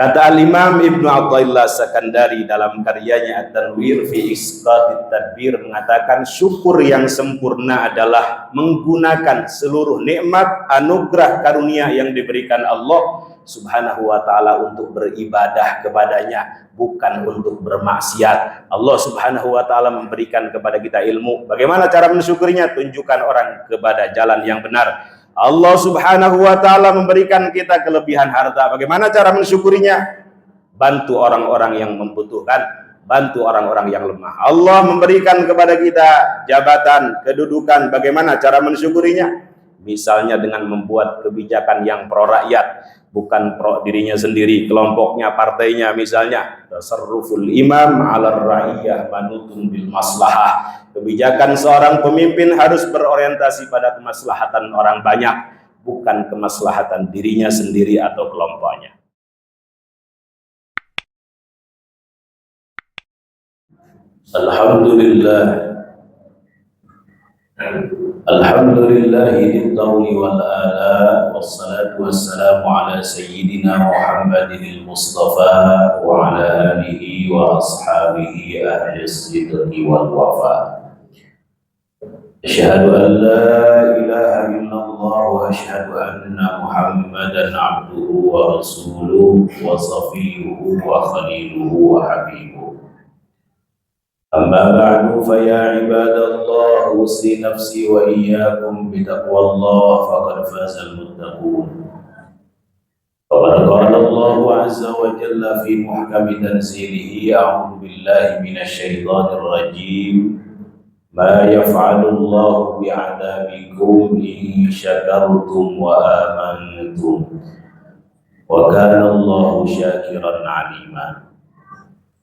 Kata Al-Imam Ibnu Athaillah Sakandari dalam karyanya At-Tanwir fi Isqatit Tadbir mengatakan syukur yang sempurna adalah menggunakan seluruh nikmat, anugerah, karunia yang diberikan Allah Subhanahu wa taala untuk beribadah kepadanya, bukan untuk bermaksiat. Allah Subhanahu wa taala memberikan kepada kita ilmu. Bagaimana cara mensyukurinya? Tunjukkan orang kepada jalan yang benar. Allah Subhanahu wa taala memberikan kita kelebihan harta. Bagaimana cara mensyukurinya? Bantu orang-orang yang membutuhkan, bantu orang-orang yang lemah. Allah memberikan kepada kita jabatan, kedudukan. Bagaimana cara mensyukurinya? Misalnya dengan membuat kebijakan yang pro rakyat, bukan pro dirinya sendiri, kelompoknya, partainya. Misalnya tasarruful imam 'ala ra'iyah manutun bil maslahah. Kebijakan seorang pemimpin harus berorientasi pada kemaslahatan orang banyak, bukan kemaslahatan dirinya sendiri atau kelompoknya. Alhamdulillah. Alhamdulillahi littawli wal ala wassalatu wassalamu ala sayyidina Muhammadin al-Mustafa wa ala alihi wa ashabihi ahli sidqi wal wafa. Asyhadu an la ilaha illallah wa asyhadu anna Muhammadan abduhu wa rasuluhu wa safiyuhu wa khaliluhu wa habibuhu. Amma ba'du fa ya ibadallah usi nafsi wa iyyakum bi taqwallah faqad fazal muttaqun. Qala Allah azza wa jalla fi muhkami tanzilihi a'udzu billahi minasy syaithanir rajim. Ma yaf'alullahu bi'adabikum in syakartum wa amantum wa kana Allahu syakiran 'alima.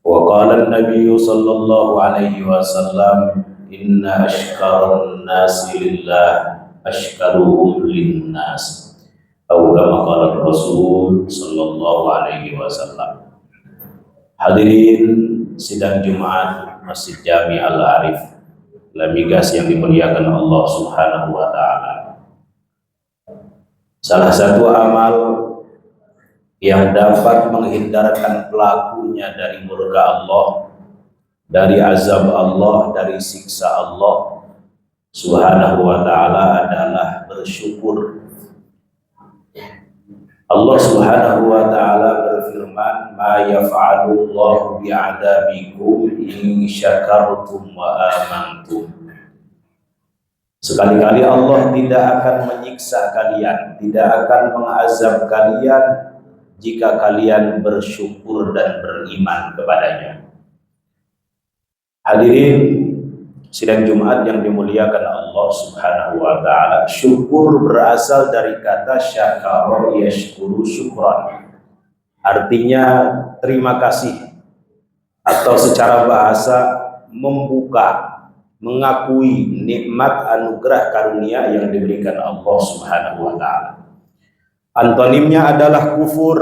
Wa qala an-nabiy sallallahu alaihi wasallam inna ashkaran nasi lillah ashkaruhum linnas atau kama qala Rasul sallallahu alaihi wasallam. Hadirin sidang Jumat Masjid Jami Al-Arif Lamigas yang dimuliakan Allah Subhanahu wa taala. Salah satu amal yang dapat menghindarkan pelakunya dari murka Allah, dari azab Allah, dari siksa Allah Subhanahu wa taala adalah bersyukur. Allah Subhanahu wa taala berfirman, "Ma yaf'alu Allahu bi'adabikum in syakartum wa amantum." Sekali-kali Allah tidak akan menyiksa kalian, tidak akan mengazab kalian jika kalian bersyukur dan beriman kepadanya. Hadirin sidang Jumat yang dimuliakan Allah Subhanahu wa taala, syukur berasal dari kata syakara yashkuru syukran. Artinya terima kasih, atau secara bahasa membuka, mengakui nikmat anugerah karunia yang diberikan Allah Subhanahu wa taala. Antonimnya adalah kufur,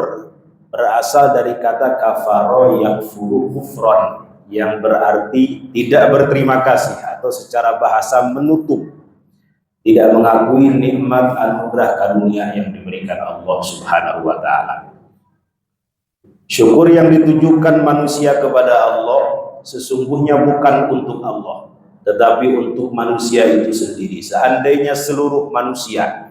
berasal dari kata kafaro yakfuru kufron, yang berarti tidak berterima kasih, atau secara bahasa menutup, tidak mengakui nikmat anugerah karunia yang diberikan Allah Subhanahu wa taala. Syukur yang ditujukan manusia kepada Allah sesungguhnya bukan untuk Allah, tetapi untuk manusia itu sendiri. Seandainya seluruh manusia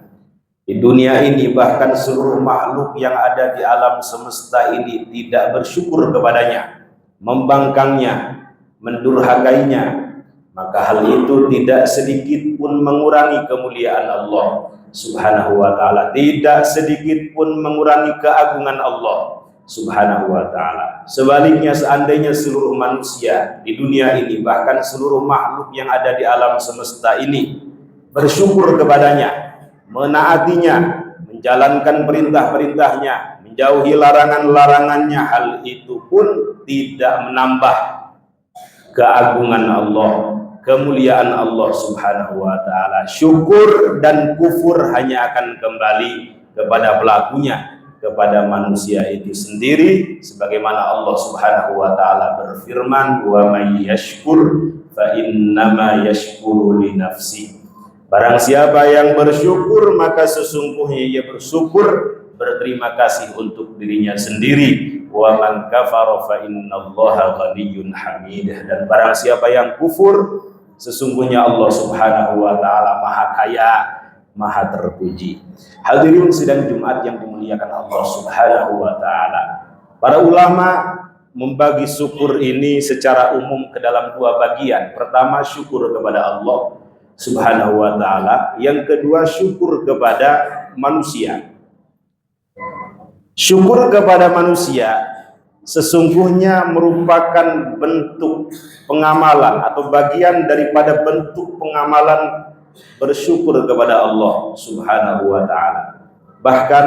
di dunia ini, bahkan seluruh makhluk yang ada di alam semesta ini tidak bersyukur kepadanya, membangkangnya, mendurhakainya, maka hal itu tidak sedikit pun mengurangi kemuliaan Allah Subhanahu wa taala, tidak sedikit pun mengurangi keagungan Allah Subhanahu wa taala. Sebaliknya, seandainya seluruh manusia di dunia ini, bahkan seluruh makhluk yang ada di alam semesta ini bersyukur kepadanya, menaatinya, menjalankan perintah-perintahnya, menjauhi larangan-larangannya, hal itu pun tidak menambah keagungan Allah, kemuliaan Allah Subhanahu wa taala. Syukur dan kufur hanya akan kembali kepada pelakunya, kepada manusia itu sendiri, sebagaimana Allah Subhanahu wa taala berfirman, "Wa may yashkur fa innama yashkuru li nafsi." Barang siapa yang bersyukur, maka sesungguhnya ia bersyukur, berterima kasih untuk dirinya sendiri. wa man kafara fa innallaha ghaniyyun hamid. Dan barang siapa yang kufur, sesungguhnya Allah Subhanahu wa taala Maha Kaya, Maha terpuji. Hadirin sidang Jumat yang dimuliakan Allah Subhanahu wa taala. Para ulama membagi syukur ini secara umum ke dalam dua bagian. Pertama, syukur kepada Allah Subhanahu wa taala, yang kedua syukur kepada manusia. Syukur kepada manusia sesungguhnya merupakan bentuk pengamalan atau bagian daripada bentuk pengamalan bersyukur kepada Allah Subhanahu wa taala. Bahkan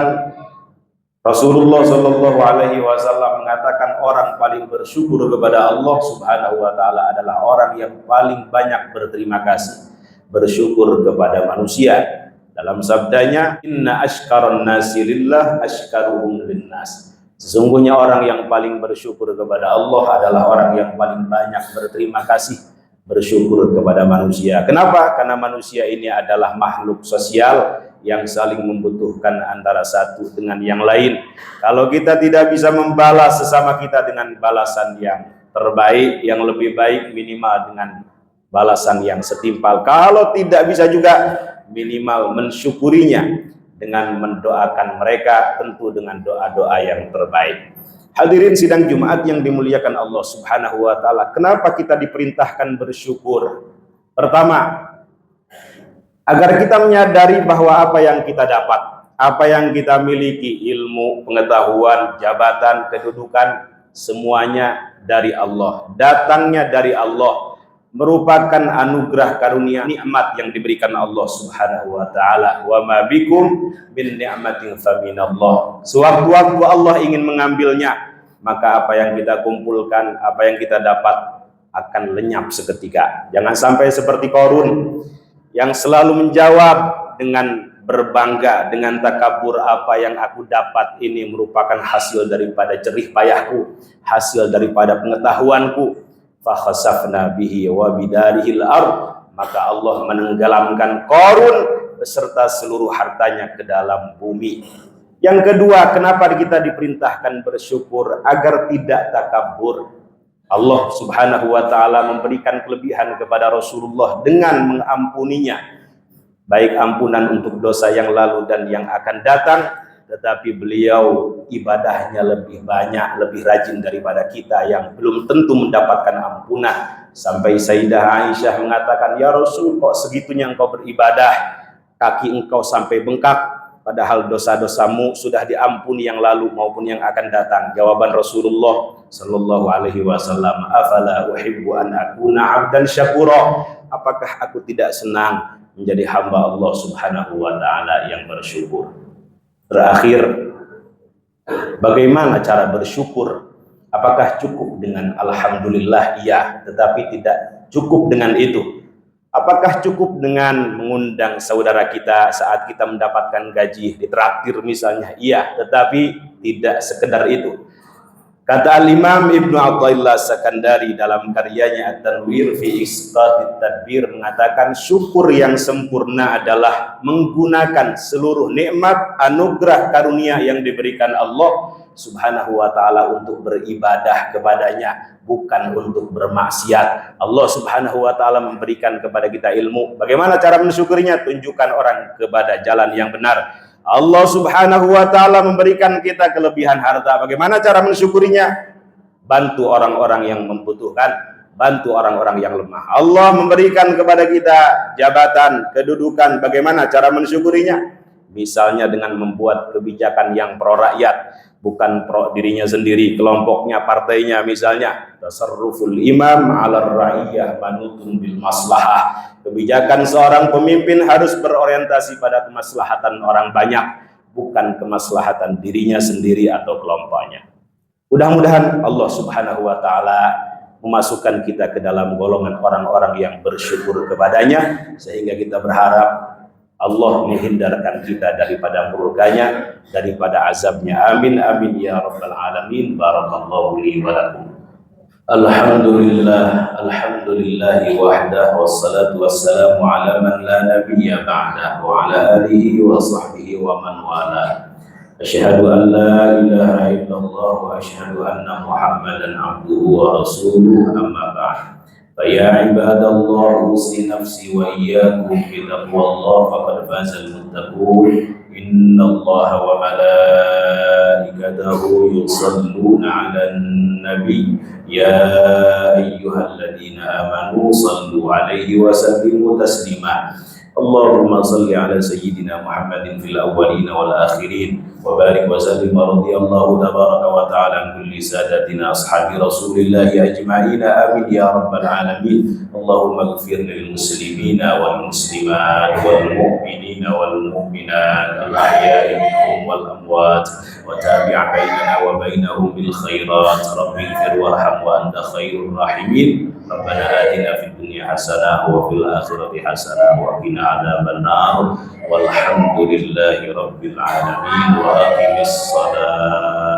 Rasulullah Shallallahu alaihi wasallam mengatakan orang paling bersyukur kepada Allah Subhanahu wa taala adalah orang yang paling banyak berterima kasih, bersyukur kepada manusia. Dalam sabdanya, inna ashkaran nasi lillah ashkaruhum linnas. Sesungguhnya orang yang paling bersyukur kepada Allah adalah orang yang paling banyak berterima kasih, bersyukur kepada manusia. Kenapa? Karena manusia ini adalah makhluk sosial yang saling membutuhkan antara satu dengan yang lain. Kalau kita tidak bisa membalas sesama kita dengan balasan yang terbaik, yang lebih baik, minimal dengan balasan yang setimpal. Kalau tidak bisa juga, minimal mensyukurinya dengan mendoakan mereka, tentu dengan doa-doa yang terbaik. Hadirin sidang Jumat yang dimuliakan Allah Subhanahu wa taala, kenapa kita diperintahkan bersyukur? Pertama, agar kita menyadari bahwa apa yang kita dapat, apa yang kita miliki, ilmu, pengetahuan, jabatan, kedudukan, semuanya dari Allah, datangnya dari Allah, merupakan anugerah karunia nikmat yang diberikan Allah Subhanahu wa taala. Wa ma bikum min ni'matin faminallah. Sewaktu-waktu Allah ingin mengambilnya, maka apa yang kita kumpulkan, apa yang kita dapat akan lenyap seketika. Jangan sampai seperti Qarun yang selalu menjawab dengan berbangga, dengan takabur, apa yang aku dapat ini merupakan hasil daripada jerih payahku, hasil daripada pengetahuanku. Fa khasafna bihi wa bidarihil ard, maka Allah menenggelamkan Qarun beserta seluruh hartanya ke dalam bumi. Yang kedua, kenapa kita diperintahkan bersyukur? Agar tidak takabur. Allah Subhanahu wa taala memberikan kelebihan kepada Rasulullah dengan mengampuninya, baik ampunan untuk dosa yang lalu dan yang akan datang, tetapi beliau ibadahnya lebih banyak, lebih rajin daripada kita yang belum tentu mendapatkan ampunan. Sampai Sayyidah Aisyah mengatakan, ya Rasul, kok segitunya engkau beribadah, kaki engkau sampai bengkak, padahal dosa-dosamu sudah diampuni yang lalu maupun yang akan datang. Jawaban Rasulullah Sallallahu alaihi wasallam, afala uhibbu an akuna abdan syakura, apakah aku tidak senang menjadi hamba Allah Subhanahu wa taala yang bersyukur. Terakhir, bagaimana cara bersyukur? Apakah cukup dengan alhamdulillah? Iya, tetapi tidak cukup dengan itu. Apakah cukup dengan mengundang saudara kita saat kita mendapatkan gaji, ditraktir misalnya? Iya, tetapi tidak sekedar itu. Kata Al-Imam Ibnu Athaillah Sakandari dalam karyanya At-Tanwir fi Isqatit Tadbir mengatakan, syukur yang sempurna adalah menggunakan seluruh nikmat, anugerah, karunia yang diberikan Allah Subhanahu wa taala untuk beribadah kepadanya, bukan untuk bermaksiat. Allah Subhanahu wa taala memberikan kepada kita ilmu. Bagaimana cara mensyukurinya? Tunjukkan orang kepada jalan yang benar. Allah Subhanahu wa taala memberikan kita kelebihan harta. Bagaimana cara mensyukurinya? Bantu orang-orang yang membutuhkan, bantu orang-orang yang lemah. Allah memberikan kepada kita jabatan, kedudukan. Bagaimana cara mensyukurinya? Misalnya dengan membuat kebijakan yang pro rakyat, bukan pro dirinya sendiri, kelompoknya, partainya. Misalnya tasarruful imam 'ala ar-ra'iyah manutun bil maslahah. Kebijakan seorang pemimpin harus berorientasi pada kemaslahatan orang banyak, bukan kemaslahatan dirinya sendiri atau kelompoknya. Mudah-mudahan Allah Subhanahu wa taala memasukkan kita ke dalam golongan orang-orang yang bersyukur kepadanya, sehingga kita berharap Allah menghindarkan kita daripada murkanya, daripada azabnya. Amin amin ya rabbal alamin. Barakallahu li wa lakum. Alhamdulillah, alhamdulillahi wahdah, wassalatu wassalamu ala man la nabiyya ba'dah, wa ala alihi wa sahbihi wa man wala. أشهد أن لا إله إلا الله وأشهد أن محمدا عبده ورسوله أما بعد فيا عباد الله أوصي نفسي وإياكم بتقوى الله فقد فاز المتقون إن الله وملائكته يصلون على النبي يا أيها الذين آمنوا صلوا عليه وسلموا تسليما اللهم صل على سيدنا محمد في الأولين والآخرين وبارك وسلم ورضي الله تبارك وتعالى عن كل سادتنا أصحاب رسول الله أجمعين آمين يا رب العالمين اللهم اغفر للمسلمين والمسلمات والمؤمنين والمؤمنات الأحياء منهم والأموات وتابع بيننا وبينهم بالخيرات رب اغفر وارحم وأنت خير الراحمين ربنا آتنا في الدنيا حسنة وفي الآخرة حسنة وقنا عذاب النار والحمد لله رب العالمين وأقم الصلاة